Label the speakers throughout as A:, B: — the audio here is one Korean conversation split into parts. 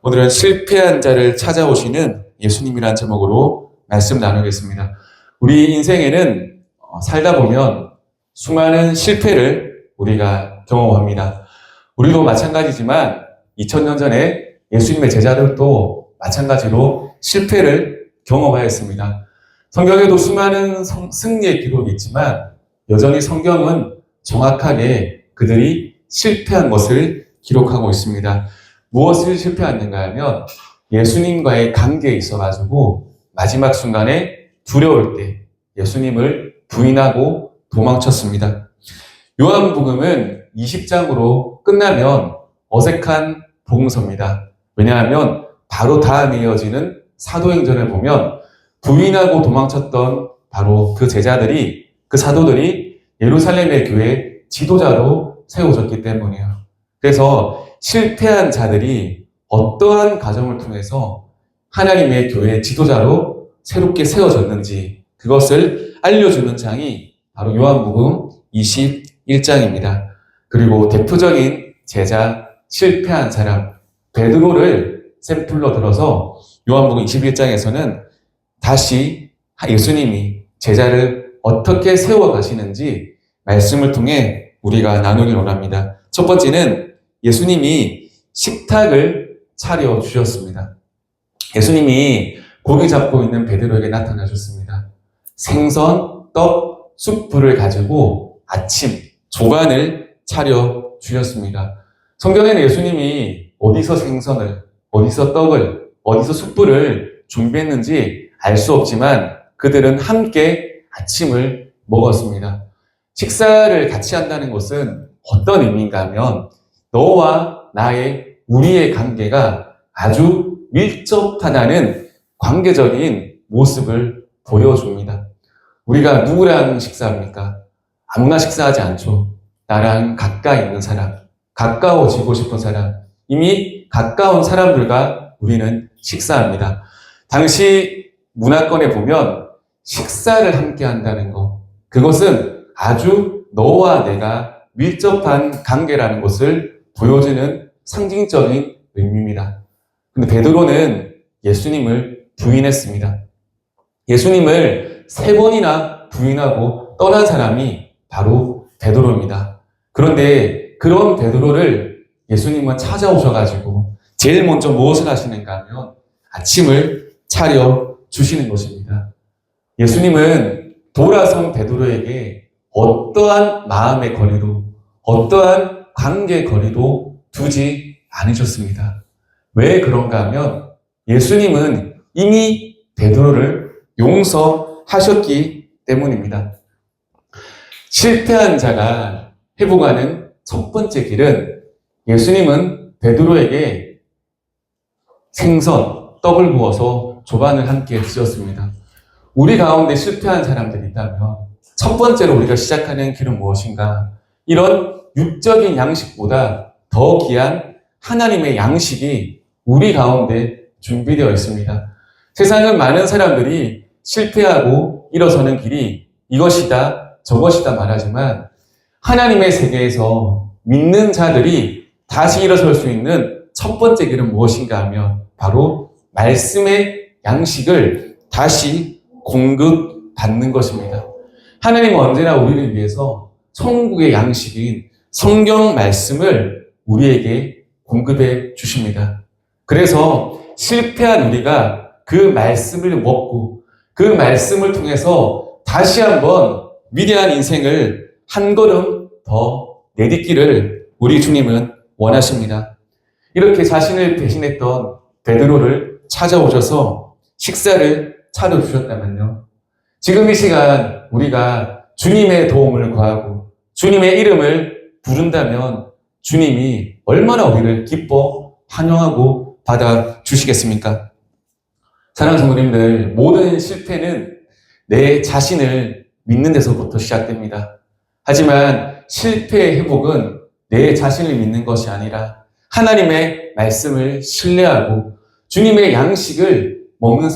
A: 오늘은 실패한 자를 찾아오시는 예수님이라는 제목으로 말씀 나누겠습니다. 우리 인생에는 살다 보면 수많은 실패를 우리가 경험합니다. 우리도 마찬가지지만 2000년 전에 예수님의 제자들도 마찬가지로 실패를 경험하였습니다. 성경에도 수많은 승리의 기록이 있지만 여전히 성경은 정확하게 그들이 실패한 것을 기록하고 있습니다. 무엇을 실패했는가 하면 예수님과의 관계에 있어가지고 마지막 순간에 두려울 때 예수님을 부인하고 도망쳤습니다. 요한복음은 20장으로 끝나면 어색한 복음서입니다. 왜냐하면 바로 다음에 이어지는 사도행전을 보면 부인하고 도망쳤던 바로 그 제자들이, 그 사도들이 예루살렘의 교회 지도자로 세워졌기 때문이에요. 그래서 실패한 자들이 어떠한 과정을 통해서 하나님의 교회 지도자로 새롭게 세워졌는지 그것을 알려주는 장이 바로 요한복음 21장입니다. 그리고 대표적인 제자, 실패한 사람 베드로를 샘플로 들어서 요한복음 21장에서는 다시 예수님이 제자를 어떻게 세워가시는지 말씀을 통해 우리가 나누길 원합니다. 첫 번째는 예수님이 식탁을 차려주셨습니다. 예수님이 고기 잡고 있는 베드로에게 나타나셨습니다. 생선, 떡, 숯불을 가지고 아침 조간을 차려주셨습니다. 성경에는 예수님이 어디서 생선을, 어디서 떡을, 어디서 숯불을 준비했는지 알 수 없지만 그들은 함께 아침을 먹었습니다. 식사를 같이 한다는 것은 어떤 의미인가 하면 너와 나의 우리의 관계가 아주 밀접하다는 관계적인 모습을 보여줍니다. 우리가 누구랑 식사합니까? 아무나 식사하지 않죠. 나랑 가까이 있는 사람, 가까워지고 싶은 사람, 이미 가까운 사람들과 우리는 식사합니다. 당시 문화권에 보면 식사를 함께 한다는 것, 그것은 아주 너와 내가 밀접한 관계라는 것을 보여주는 상징적인 의미입니다. 근데 베드로는 예수님을 부인했습니다. 예수님을 3번이나 부인하고 떠난 사람이 바로 베드로입니다. 그런데 그런 베드로를 예수님은 찾아오셔가지고 제일 먼저 무엇을 하시는가 하면 아침을 차려 주시는 것입니다. 예수님은 돌아선 베드로에게 어떠한 마음의 거리도, 어떠한 관계 거리도 두지 않으셨습니다. 왜 그런가 하면 예수님은 이미 베드로를 용서하셨기 때문입니다. 실패한 자가 회복하는 첫 번째 길은 예수님은 베드로에게 생선, 떡을 구워서 조반을 함께 드셨습니다. 우리 가운데 실패한 사람들이 있다면 첫 번째로 우리가 시작하는 길은 무엇인가? 이런 육적인 양식보다 더 귀한 하나님의 양식이 우리 가운데 준비되어 있습니다. 세상은 많은 사람들이 실패하고 일어서는 길이 이것이다 저것이다 말하지만 하나님의 세계에서 믿는 자들이 다시 일어설 수 있는 첫 번째 길은 무엇인가 하면 바로 말씀의 양식을 다시 공급받는 것입니다. 하나님은 언제나 우리를 위해서 천국의 양식인 성경 말씀을 우리에게 공급해 주십니다. 그래서 실패한 우리가 그 말씀을 먹고 그 말씀을 통해서 다시 한번 위대한 인생을 한 걸음 더 내딛기를 우리 주님은 원하십니다. 이렇게 자신을 배신했던 베드로를 찾아오셔서 식사를 차려주셨다면요. 지금 이 시간 우리가 주님의 도움을 구하고 주님의 이름을 부른다면 주님이 얼마나 우리를 기뻐 환영하고 받아주시겠습니까? 사랑하는 성도님들, 모든 실패는 내 자신을 믿는 데서부터 시작됩니다. 하지만 실패의 회복은 내 자신을 믿는 것이 아니라 하나님의 말씀을 신뢰하고 주님의 양식을 먹는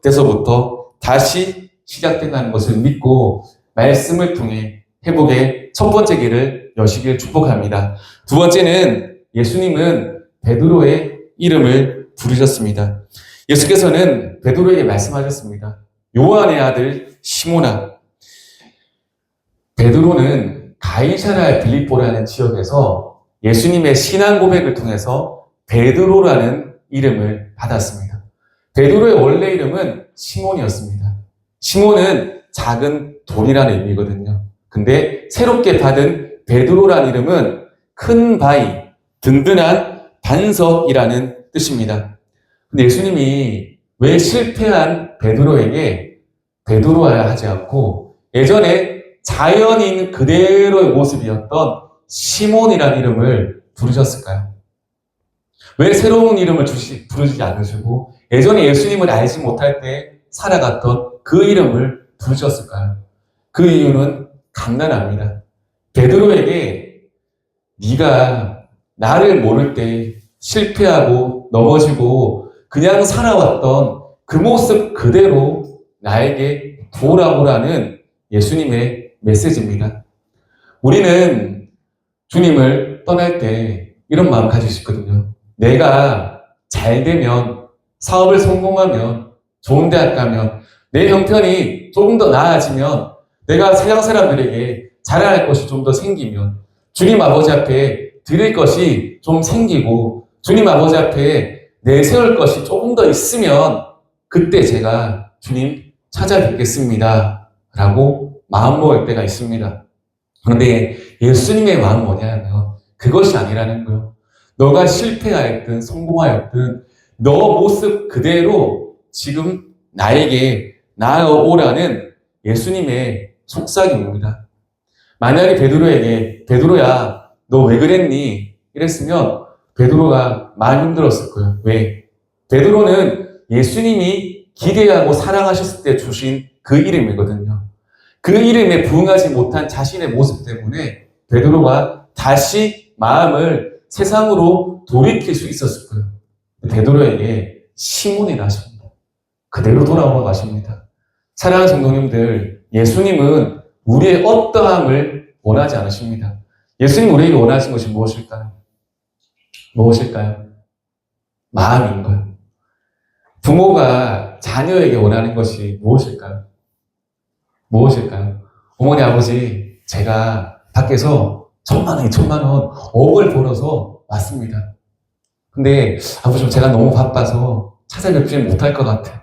A: 데서부터 다시 시작된다는 것을 믿고 말씀을 통해 회복의 첫 번째 길을 여시길 축복합니다. 두 번째는 예수님은 베드로의 이름을 부르셨습니다. 예수께서는 베드로에게 말씀하셨습니다. 요한의 아들 시몬아. 베드로는 가이사랴 빌립보라는 지역에서 예수님의 신앙 고백을 통해서 베드로라는 이름을 받았습니다. 베드로의 원래 이름은 시몬이었습니다. 시몬은 작은 돌이라는 의미거든요. 근데 새롭게 받은 베드로라는 이름은 큰 바위, 든든한 반석이라는 뜻입니다. 근데 예수님이 왜 실패한 베드로에게 베드로야 하지 않고 예전에 자연인 그대로의 모습이었던 시몬이라는 이름을 부르셨을까요? 왜 새로운 이름을 부르지 않으시고 예전에 예수님을 알지 못할 때 살아갔던 그 이름을 부르셨을까요? 그 이유는 간단합니다. 베드로에게 네가 나를 모를 때 실패하고 넘어지고 그냥 살아왔던 그 모습 그대로 나에게 돌아오라는 예수님의 메시지입니다. 우리는 주님을 떠날 때 이런 마음 가질 수 있거든요. 내가 잘 되면, 사업을 성공하면, 좋은 대학 가면, 내 형편이 조금 더 나아지면, 내가 세상 사람들에게 자랑할 것이 좀 더 생기면, 주님 아버지 앞에 드릴 것이 좀 생기고, 주님 아버지 앞에 내세울 것이 조금 더 있으면, 그때 제가 주님 찾아뵙겠습니다. 라고 마음먹을 때가 있습니다. 그런데 예수님의 마음은 뭐냐면, 그것이 아니라는 거예요. 너가 실패하였든 성공하였든 너 모습 그대로 지금 나에게 나아오라는 예수님의 속삭임입니다. 만약에 베드로에게 베드로야 너 왜 그랬니? 이랬으면 베드로가 많이 힘들었을 거예요. 왜? 베드로는 예수님이 기대하고 사랑하셨을 때 주신 그 이름이거든요. 그 이름에 부응하지 못한 자신의 모습 때문에 베드로가 다시 마음을 세상으로 돌이킬 수 있었을 거예요. 베드로에게 시몬이 나십니다. 그대로 돌아오고 가십니다. 사랑하는 성도님들, 예수님은 우리의 어떠함을 원하지 않으십니다. 예수님 우리에게 원하신 것이 무엇일까요? 무엇일까요? 마음인 거예요. 부모가 자녀에게 원하는 것이 무엇일까요? 무엇일까요? 어머니, 아버지, 제가 밖에서 1,000만 원, 2,000만 원, 억을 벌어서 왔습니다. 근데 아버지, 제가 너무 바빠서 찾아뵙지 못할 것 같아요.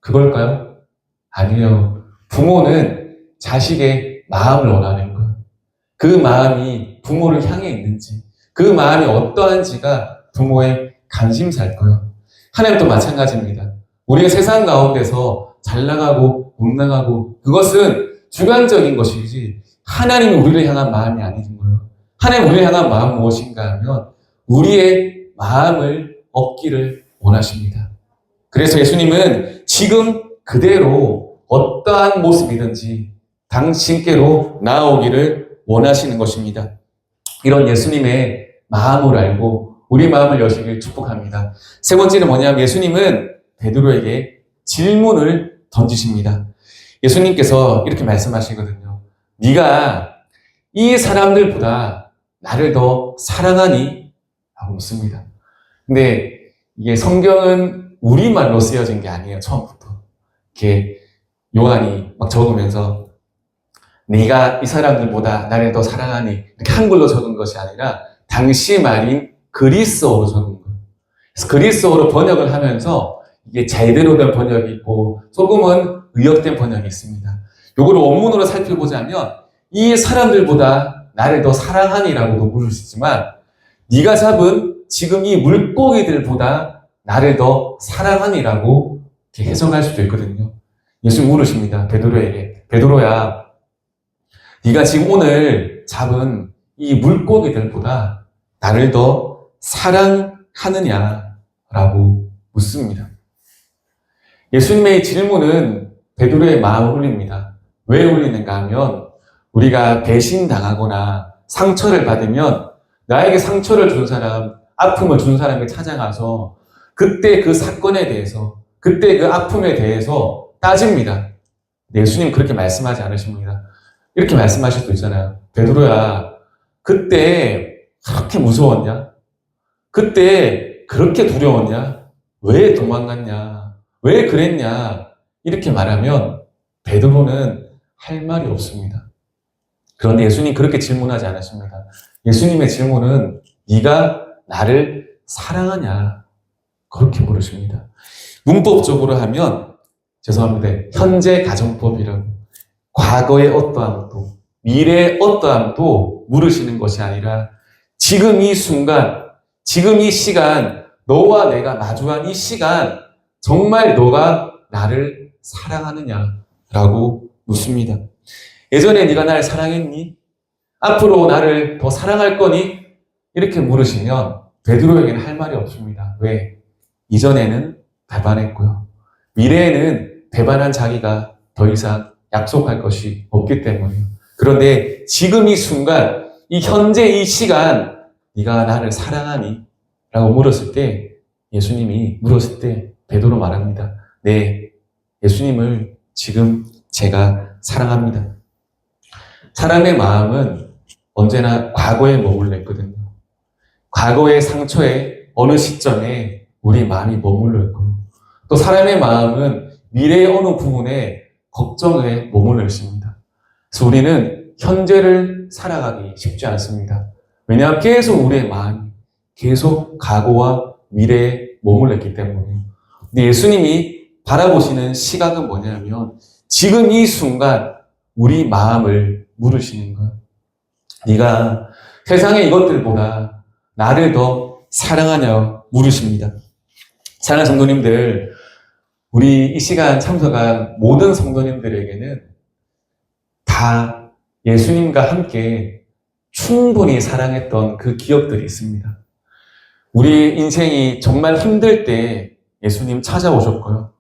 A: 그걸까요? 아니에요. 부모는 자식의 마음을 원하는 거예요. 그 마음이 부모를 향해 있는지, 그 마음이 어떠한지가 부모의 관심사일 거예요. 하나님도 마찬가지입니다. 우리가 세상 가운데서 잘 나가고 못 나가고 그것은 주관적인 것이지 하나님이 우리를 향한 마음이 아닌 거예요. 하나님 우리를 향한 마음은 무엇인가 하면 우리의 마음을 얻기를 원하십니다. 그래서 예수님은 지금 그대로 어떠한 모습이든지 당신께로 나아오기를 원하시는 것입니다. 이런 예수님의 마음을 알고 우리 마음을 여시길 축복합니다. 세 번째는 뭐냐면 예수님은 베드로에게 질문을 던지십니다. 예수님께서 이렇게 말씀하시거든요. 네가 이 사람들보다 나를 더 사랑하니? 라고 묻습니다. 근데 이게 성경은 우리말로 쓰여진 게 아니에요. 처음부터. 이렇게 요한이 막 적으면서 네가 이 사람들보다 나를 더 사랑하니 이렇게 한글로 적은 것이 아니라 당시 말인 그리스어로 적은 거예요. 그래서 그리스어로 번역을 하면서 이게 제대로 된 번역이 있고 조금은 의역된 번역이 있습니다. 요거를 원문으로 살펴보자면 이 사람들보다 나를 더 사랑하니라고도 부를 수 있지만 네가 잡은 지금 이 물고기들보다 나를 더 사랑하니라고 이렇게 해석할 수도 있거든요. 예수님 물으십니다. 베드로에게. 베드로야, 네가 지금 오늘 잡은 이 물고기들보다 나를 더 사랑하느냐라고 묻습니다. 예수님의 질문은 베드로의 마음을 울립니다. 왜 울리는가 하면 우리가 배신당하거나 상처를 받으면 나에게 상처를 준 사람, 아픔을 준 사람을 찾아가서 그때 그 사건에 대해서, 그때 그 아픔에 대해서 따집니다. 예수님 그렇게 말씀하지 않으십니다. 이렇게 말씀하실 수 있잖아요. 베드로야, 그때 그렇게 무서웠냐? 그때 그렇게 두려웠냐? 왜 도망갔냐? 왜 그랬냐? 이렇게 말하면 베드로는 할 말이 없습니다. 그런데 예수님 그렇게 질문하지 않으십니다. 예수님의 질문은 네가 나를 사랑하냐? 그렇게 물으십니다. 문법적으로 하면 죄송합니다. 현재 가정법이라고 과거의 어떠함도 미래의 어떠함도 물으시는 것이 아니라 지금 이 순간, 지금 이 시간, 너와 내가 마주한 이 시간 정말 너가 나를 사랑하느냐라고 묻습니다. 예전에 네가 나를 사랑했니? 앞으로 나를 더 사랑할 거니? 이렇게 물으시면 베드로에게는 할 말이 없습니다. 왜? 이전에는 배반했고요. 미래에는 배반한 자기가 더 이상 약속할 것이 없기 때문이에요. 그런데 지금 이 순간, 이 현재 이 시간 네가 나를 사랑하니? 라고 물었을 때 예수님이 물었을 때 베드로 말합니다. 네, 예수님을 지금 제가 사랑합니다. 사람의 마음은 언제나 과거에 머물러 있거든요. 과거의 상처에 어느 시점에 우리 마음이 머물러 있고요. 또 사람의 마음은 미래의 어느 부분에 걱정에 머물러 있습니다. 그래서 우리는 현재를 살아가기 쉽지 않습니다. 왜냐하면 계속 우리의 마음이 계속 과거와 미래에 머물러 있기 때문이에요. 근데 예수님이 바라보시는 시각은 뭐냐면 지금 이 순간 우리 마음을 물으시는 거예요. 네가 세상의 이것들보다 나를 더 사랑하냐 물으십니다. 사랑하는 성도님들, 우리 이 시간 참석한 모든 성도님들에게는 다 예수님과 함께 충분히 사랑했던 그 기억들이 있습니다. 우리 인생이 정말 힘들 때 예수님 찾아오셨고요.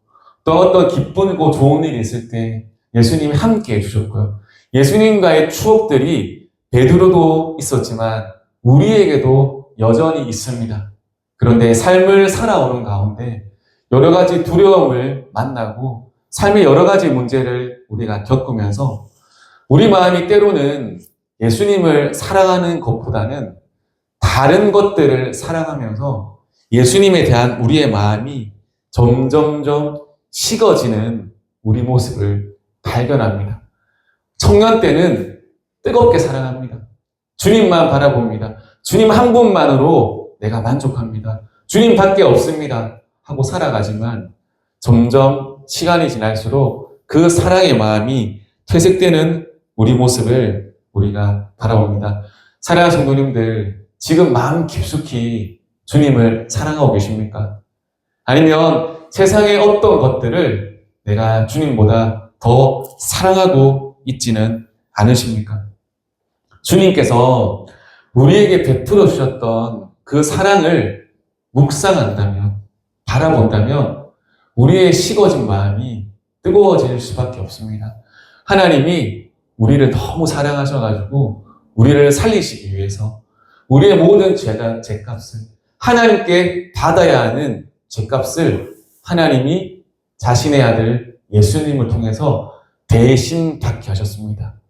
A: 또 어떤 기쁘고 좋은 일이 있을 때 예수님이 함께 해주셨고요. 예수님과의 추억들이 베드로도 있었지만 우리에게도 여전히 있습니다. 그런데 삶을 살아오는 가운데 여러 가지 두려움을 만나고 삶의 여러 가지 문제를 우리가 겪으면서 우리 마음이 때로는 예수님을 사랑하는 것보다는 다른 것들을 사랑하면서 예수님에 대한 우리의 마음이 점점점 식어지는 우리 모습을 발견합니다. 청년 때는 뜨겁게 사랑합니다. 주님만 바라봅니다. 주님 한 분만으로 내가 만족합니다. 주님밖에 없습니다. 하고 살아가지만 점점 시간이 지날수록 그 사랑의 마음이 퇴색되는 우리 모습을 우리가 바라봅니다. 사랑하는 성도님들, 지금 마음 깊숙이 주님을 사랑하고 계십니까? 아니면 세상의 어떤 것들을 내가 주님보다 더 사랑하고 있지는 않으십니까? 주님께서 우리에게 베풀어 주셨던 그 사랑을 묵상한다면, 바라본다면 우리의 식어진 마음이 뜨거워질 수밖에 없습니다. 하나님이 우리를 너무 사랑하셔가지고 우리를 살리시기 위해서 우리의 모든 죄값을 하나님께 받아야 하는 죄값을 하나님이 자신의 아들 예수님을 통해서 대신 받게 하셨습니다.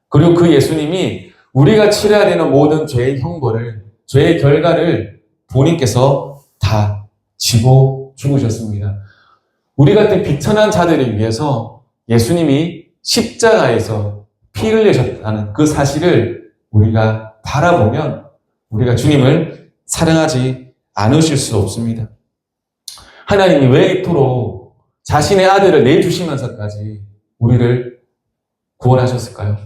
A: 그리고 그 예수님이 우리가 치러야 되는 모든 죄의 형벌을, 죄의 결과를 본인께서 다 지고 죽으셨습니다. 우리 같은 비천한 자들을 위해서 예수님이 십자가에서 피 흘리셨다는 그 사실을 우리가 바라보면 우리가 주님을 사랑하지 않으실 수 없습니다. 하나님이 왜 이토록 자신의 아들을 내주시면서까지 우리를 구원하셨을까요?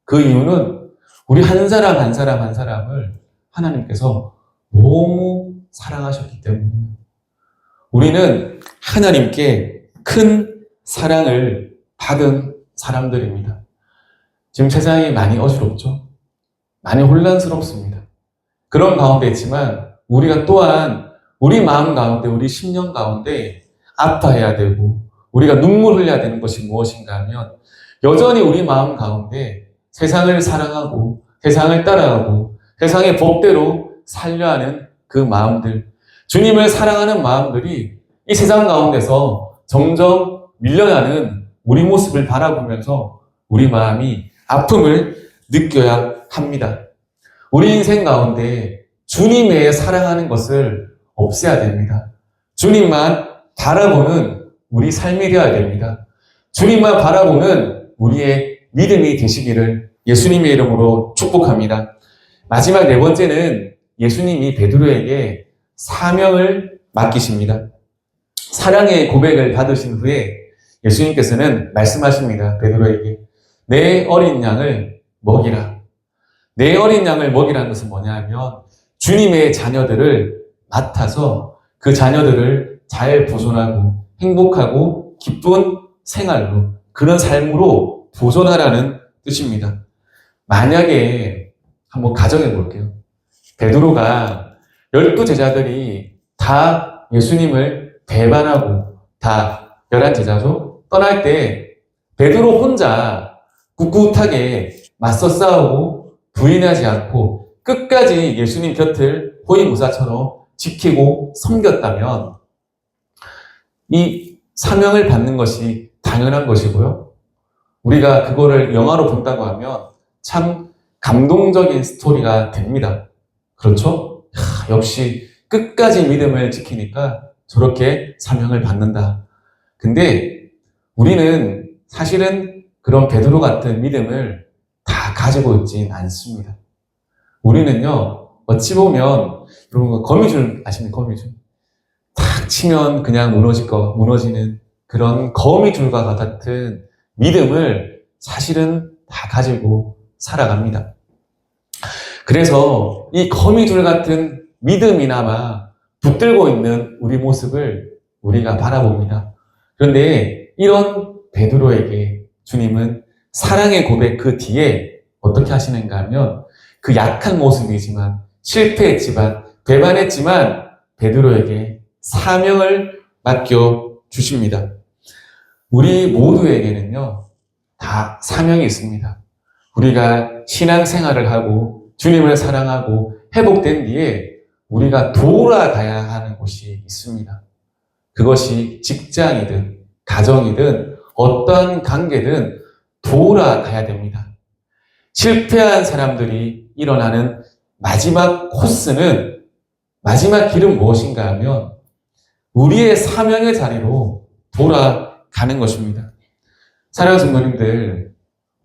A: 그 이유는 우리 한 사람 한 사람 한 사람을 하나님께서 너무 사랑하셨기 때문이에요. 우리는 하나님께 큰 사랑을 받은 사람들입니다. 지금 세상이 많이 어지럽죠? 많이 혼란스럽습니다. 그런 가운데 있지만 우리가 또한 우리 마음 가운데, 우리 심령 가운데 아파해야 되고 우리가 눈물 흘려야 되는 것이 무엇인가 하면 여전히 우리 마음 가운데 세상을 사랑하고 세상을 따라가고 세상의 법대로 살려 하는 그 마음들, 주님을 사랑하는 마음들이 이 세상 가운데서 점점 밀려나는 우리 모습을 바라보면서 우리 마음이 아픔을 느껴야 합니다. 우리 인생 가운데 주님의 사랑하는 것을 없애야 됩니다. 주님만 바라보는 우리 삶이 되어야 됩니다. 주님만 바라보는 우리의 믿음이 되시기를 예수님의 이름으로 축복합니다. 마지막 네 번째는 예수님이 베드로에게 사명을 맡기십니다. 사랑의 고백을 받으신 후에 예수님께서는 말씀하십니다. 베드로에게 내 어린 양을 먹이라. 내 어린 양을 먹이라는 것은 뭐냐 하면 주님의 자녀들을 맡아서 그 자녀들을 잘 보존하고 행복하고 기쁜 생활로 그런 삶으로 보존하라는 뜻입니다. 만약에 한번 가정해 볼게요. 베드로가 12제자들이 다 예수님을 배반하고 다 11제자죠. 떠날 때 베드로 혼자 꿋꿋하게 맞서 싸우고 부인하지 않고 끝까지 예수님 곁을 호위무사처럼 지키고 섬겼다면 이 사명을 받는 것이 당연한 것이고요. 우리가 그거를 영화로 본다고 하면 참 감동적인 스토리가 됩니다. 그렇죠? 역시 끝까지 믿음을 지키니까 저렇게 사명을 받는다. 근데 우리는 사실은 그런 베드로 같은 믿음을 다 가지고 있진 않습니다. 우리는요, 어찌 보면, 여러분, 거미줄 아시는 거미줄? 탁 치면 그냥 무너지는 그런 거미줄과 같은 믿음을 사실은 다 가지고 살아갑니다. 그래서 이 거미줄 같은 믿음이나마 붙들고 있는 우리 모습을 우리가 바라봅니다. 그런데 이런 베드로에게 주님은 사랑의 고백 그 뒤에 어떻게 하시는가 하면 그 약한 모습이지만 실패했지만 배반했지만 베드로에게 사명을 맡겨 주십니다. 우리 모두에게는요 다 사명이 있습니다. 우리가 신앙생활을 하고 주님을 사랑하고 회복된 뒤에 우리가 돌아가야 하는 곳이 있습니다. 그것이 직장이든 가정이든 어떠한 관계든 돌아가야 됩니다. 실패한 사람들이 일어나는 마지막 코스는 마지막 길은 무엇인가 하면 우리의 사명의 자리로 돌아가는 것입니다. 사랑하는 성도님들,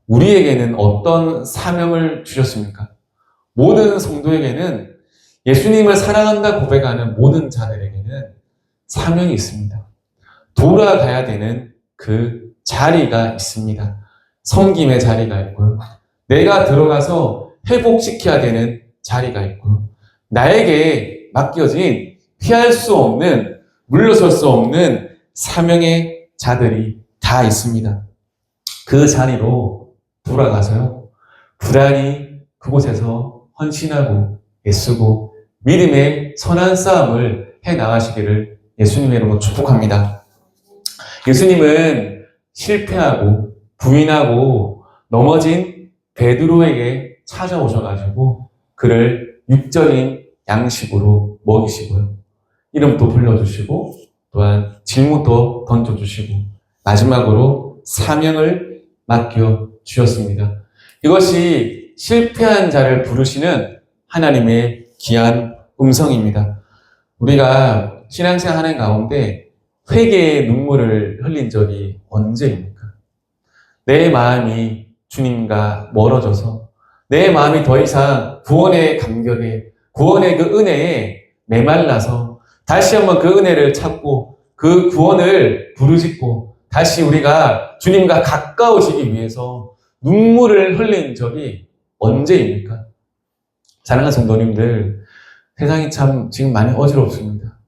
A: 우리에게는 어떤 사명을 주셨습니까? 모든 성도에게는 예수님을 사랑한다 고백하는 모든 자들에게는 사명이 있습니다. 돌아가야 되는 그 자리가 있습니다. 섬김의 자리가 있고요. 내가 들어가서 회복시켜야 되는 자리가 있고요. 나에게 맡겨진 피할 수 없는, 물러설 수 없는 사명의 자들이 다 있습니다. 그 자리로 돌아가서요. 부단히 그곳에서 헌신하고 애쓰고 믿음의 선한 싸움을 해나가시기를 예수님의 이름으로 축복합니다. 예수님은 실패하고 부인하고 넘어진 베드로에게 찾아오셔가지고 그를 육적인 양식으로 먹이시고요. 이름도 불러주시고 또한 질문도 던져주시고 마지막으로 사명을 맡겨주셨습니다. 이것이 실패한 자를 부르시는 하나님의 귀한 음성입니다. 우리가 신앙생활 하는 가운데 회개의 눈물을 흘린 적이 언제입니까? 내 마음이 주님과 멀어져서 내 마음이 더 이상 구원의 감격에, 구원의 그 은혜에 메말라서 다시 한번 그 은혜를 찾고 그 구원을 부르짖고 다시 우리가 주님과 가까워지기 위해서 눈물을 흘린 적이 언제입니까? 사랑하는 성도님들, 세상이 참 지금 많이 어지럽습니다.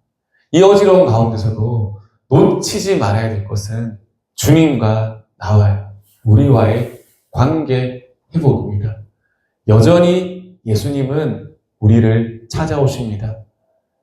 A: 이 어지러운 가운데서도 놓치지 말아야 될 것은 주님과 나와요. 우리와의 관계 회복입니다. 여전히 예수님은 우리를 찾아오십니다.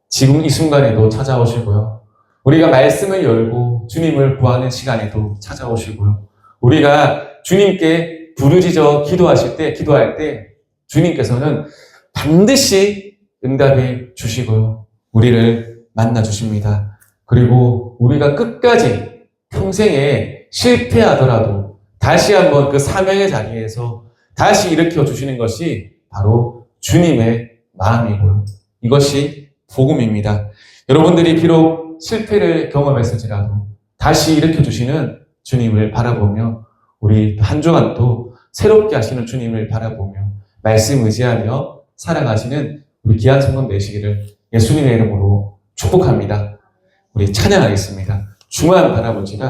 A: 지금 이 순간에도 찾아오시고요. 우리가 말씀을 열고 주님을 구하는 시간에도 찾아오시고요. 우리가 주님께 부르짖어 기도할 때 주님께서는 반드시 응답해 주시고요. 우리를 만나 주십니다. 그리고 우리가 끝까지 평생에 실패하더라도 다시 한번 그 사명의 자리에서 다시 일으켜 주시는 것이 바로 주님의 마음이고요. 이것이 복음입니다. 여러분들이 비록 실패를 경험했을지라도 다시 일으켜주시는 주님을 바라보며 우리 한 주간 또 새롭게 하시는 주님을 바라보며 말씀 의지하며 살아가시는 우리 귀한 성금 되시기를 예수님의 이름으로 축복합니다. 우리 찬양하겠습니다. 중요한 할아버지가